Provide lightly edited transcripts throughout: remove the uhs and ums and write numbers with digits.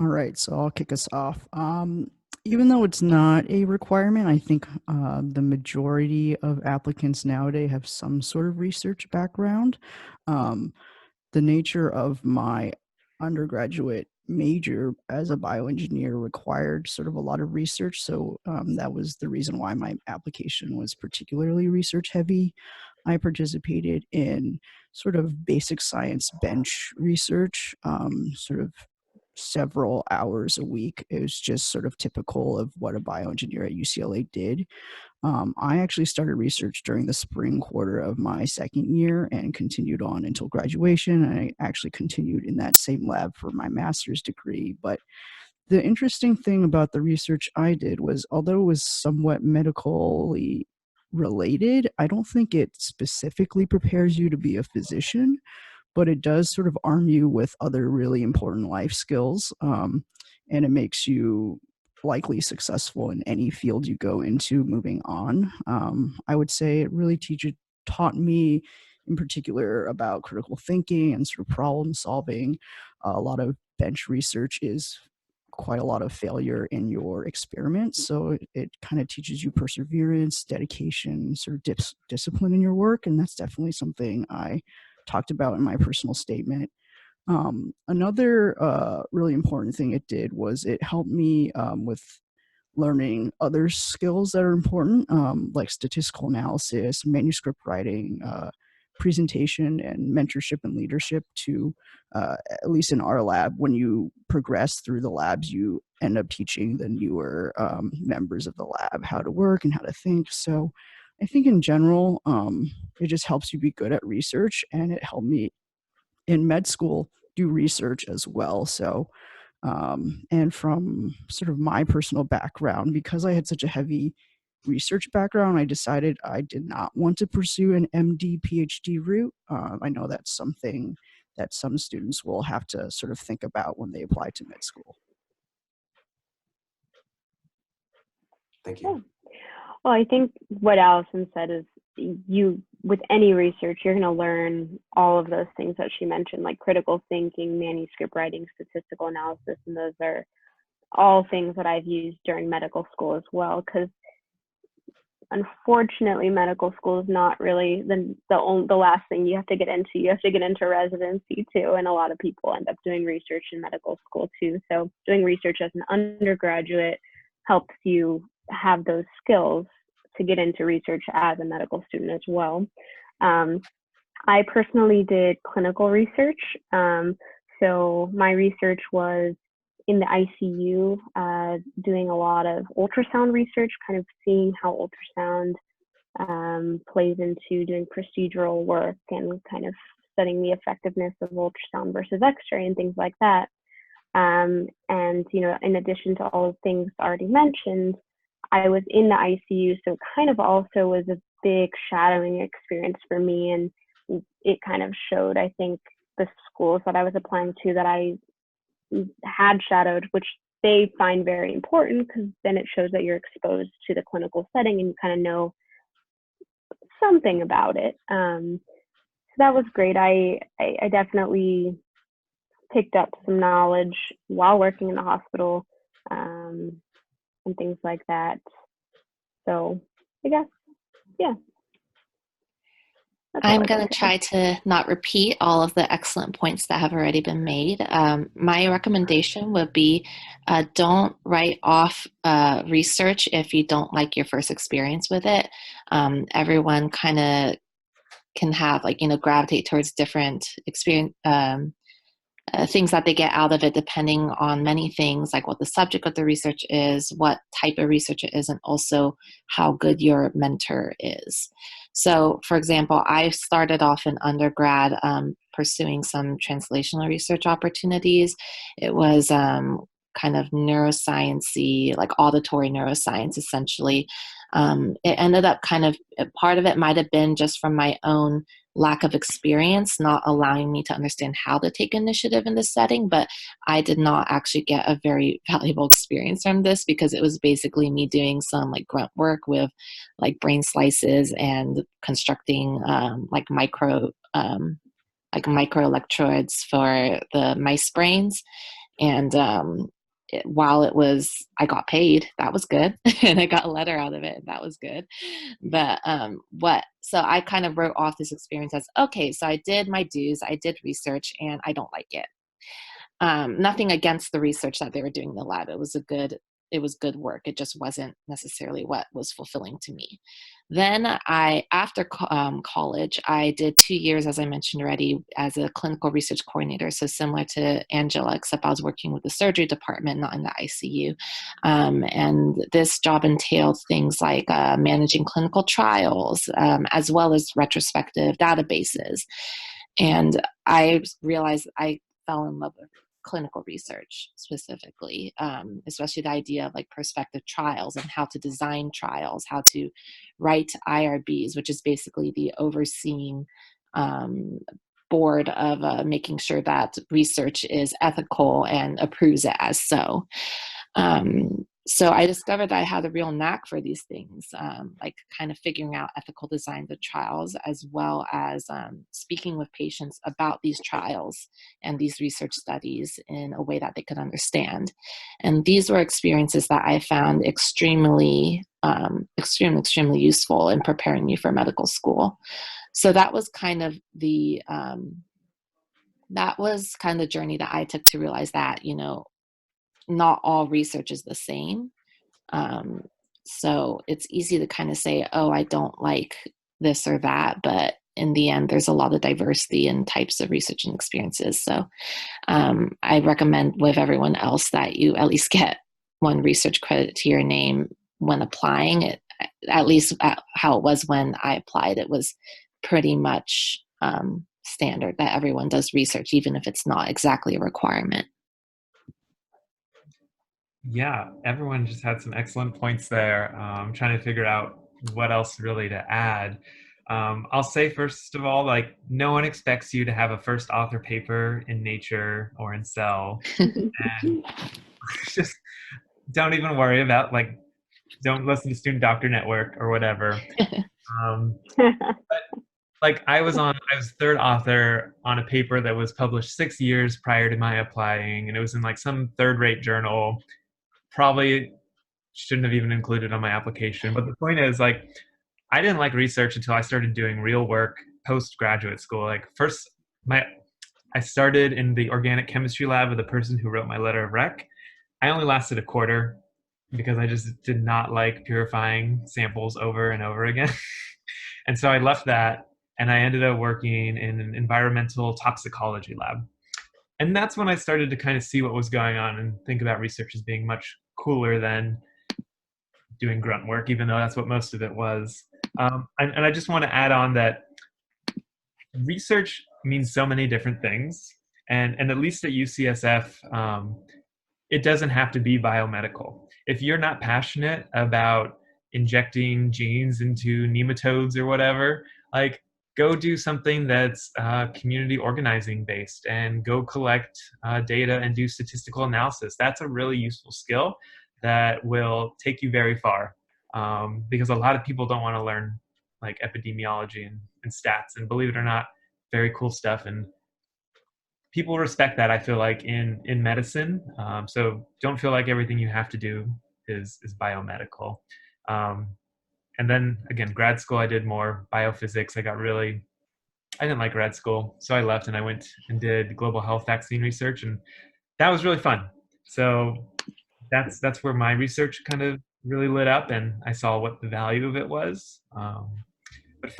All right, so I'll kick us off. Even though it's not a requirement, I think the majority of applicants nowadays have some sort of research background. Um, the nature of my undergraduate major as a bioengineer required sort of a lot of research. So that was the reason why my application was particularly research heavy. I participated in sort of basic science bench research, sort of several hours a week. It was just sort of typical of what a bioengineer at UCLA did. I actually started research during the spring quarter of my second year and continued on until graduation. I actually continued in that same lab for my master's degree. But the interesting thing about the research I did was, although it was somewhat medically related, I don't think it specifically prepares you to be a physician, but it does sort of arm you with other really important life skills. And it makes you likely successful in any field you go into moving on. I would say it really taught me in particular about critical thinking and sort of problem solving. A lot of bench research is quite a lot of failure in your experiments. So it kind of teaches you perseverance, dedication, sort of discipline in your work. And that's definitely something I talked about in my personal statement. Another really important thing it did was it helped me with learning other skills that are important, like statistical analysis, manuscript writing, presentation, and mentorship and leadership. To at least in our lab, when you progress through the labs, you end up teaching the newer members of the lab how to work and how to think. So I think in general, it just helps you be good at research, and it helped me in med school do research as well. So and from sort of my personal background, because I had such a heavy research background, I decided I did not want to pursue an MD, PhD route. I know that's something that some students will have to sort of think about when they apply to med school. Thank Yeah. you. Well, I think what Allison said is with any research, you're going to learn all of those things that she mentioned, like critical thinking, manuscript writing, statistical analysis, and those are all things that I've used during medical school as well, because unfortunately, medical school is not really the last thing you have to get into. You have to get into residency too, and a lot of people end up doing research in medical school too. So doing research as an undergraduate helps you have those skills to get into research as a medical student as well. I personally did clinical research. So my research was in the ICU, doing a lot of ultrasound research, kind of seeing how ultrasound plays into doing procedural work and kind of studying the effectiveness of ultrasound versus X-ray and things like that. And, in addition to all the things already mentioned, I was in the ICU, so it kind of also was a big shadowing experience for me. And it kind of showed, I think, the schools that I was applying to that I had shadowed, which they find very important, because then it shows that you're exposed to the clinical setting and you kind of know something about it. So that was great. I definitely picked up some knowledge while working in the hospital, and things like that. So I guess, yeah. I'm going to try to not repeat all of the excellent points that have already been made. My recommendation would be don't write off research if you don't like your first experience with it. Everyone kind of can have, gravitate towards different experience, things that they get out of it, depending on many things, like what the subject of the research is, what type of research it is, and also how good your mentor is. So, for example, I started off in undergrad pursuing some translational research opportunities. It was kind of neuroscience-y, like auditory neuroscience, essentially. It ended up part of it might have been just from my own lack of experience, not allowing me to understand how to take initiative in this setting, but I did not actually get a very valuable experience from this, because it was basically me doing some grunt work with brain slices and constructing micro electrodes for the mice brains. And while I got paid, that was good. And I got a letter out of it, and that was good. But so I kind of wrote off this experience as, okay, so I did my dues, I did research, and I don't like it. Nothing against the research that they were doing in the lab. It was good work. It just wasn't necessarily what was fulfilling to me. Then after college, I did 2 years, as I mentioned already, as a clinical research coordinator. So similar to Angela, except I was working with the surgery department, not in the ICU. And this job entailed things like managing clinical trials, as well as retrospective databases. And I realized I fell in love with clinical research specifically, especially the idea of like prospective trials and how to design trials, how to write IRBs, which is basically the overseeing board of making sure that research is ethical and approves it as so. So I discovered that I had a real knack for these things, like kind of figuring out ethical designs of trials, as well as speaking with patients about these trials and these research studies in a way that they could understand. And these were experiences that I found extremely useful in preparing me for medical school. So that was kind of the journey that I took to realize that, not all research is the same. So it's easy to kind of say, oh, I don't like this or that, but in the end, there's a lot of diversity in types of research and experiences. So I recommend with everyone else that you at least get one research credit to your name when applying it. At least how it was when I applied, it was pretty much standard that everyone does research, even if it's not exactly a requirement. Yeah, everyone just had some excellent points there. I'm trying to figure out what else really to add. I'll say, first of all, like, no one expects you to have a first author paper in Nature or in Cell. And just don't even worry about, like, don't listen to Student Doctor Network or whatever. But like, I was third author on a paper that was published 6 years prior to my applying, and it was in like some third-rate journal. Probably shouldn't have even included on my application. But the point is, like, I didn't like research until I started doing real work post-graduate school. Like, first, I started in the organic chemistry lab with the person who wrote my letter of rec. I only lasted a quarter because I just did not like purifying samples over and over again. And so I left that, and I ended up working in an environmental toxicology lab. And that's when I started to kind of see what was going on and think about research as being much cooler than doing grunt work, even though that's what most of it was. And I just want to add on that research means so many different things. And at least at UCSF, it doesn't have to be biomedical. If you're not passionate about injecting genes into nematodes or whatever, like, go do something that's community organizing based, and go collect data and do statistical analysis. That's a really useful skill that will take you very far, because a lot of people don't want to learn like epidemiology and stats, and believe it or not, very cool stuff. And people respect that, I feel like, in medicine. So don't feel like everything you have to do is biomedical. And then again, grad school, I did more biophysics. I didn't like grad school, so I left and I went and did global health vaccine research, and that was really fun. So that's where my research kind of really lit up, and I saw what the value of it was. But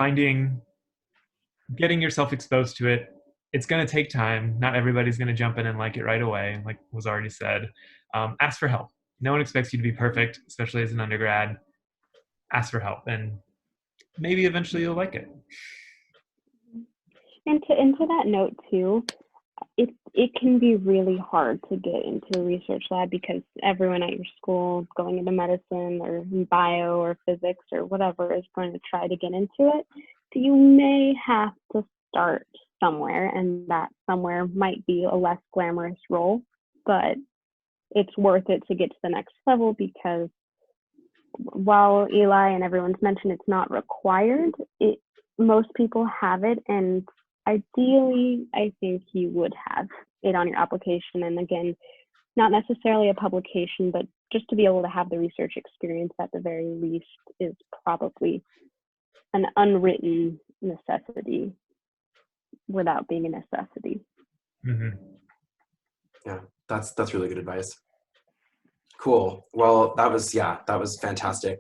getting yourself exposed to it, it's going to take time. Not everybody's going to jump in and like it right away, like was already said. Ask for help. No one expects you to be perfect, especially as an undergrad. Ask for help, and maybe eventually you'll like it. And to that note too, it can be really hard to get into a research lab because everyone at your school going into medicine or bio or physics or whatever is going to try to get into it. So you may have to start somewhere, and that somewhere might be a less glamorous role, but it's worth it to get to the next level, because while Eli and everyone's mentioned it's not required, most people have it, and ideally I think you would have it on your application. And again, not necessarily a publication, but just to be able to have the research experience at the very least is probably an unwritten necessity without being a necessity. Mm-hmm. Yeah, that's really good advice. Cool. Well, that was fantastic.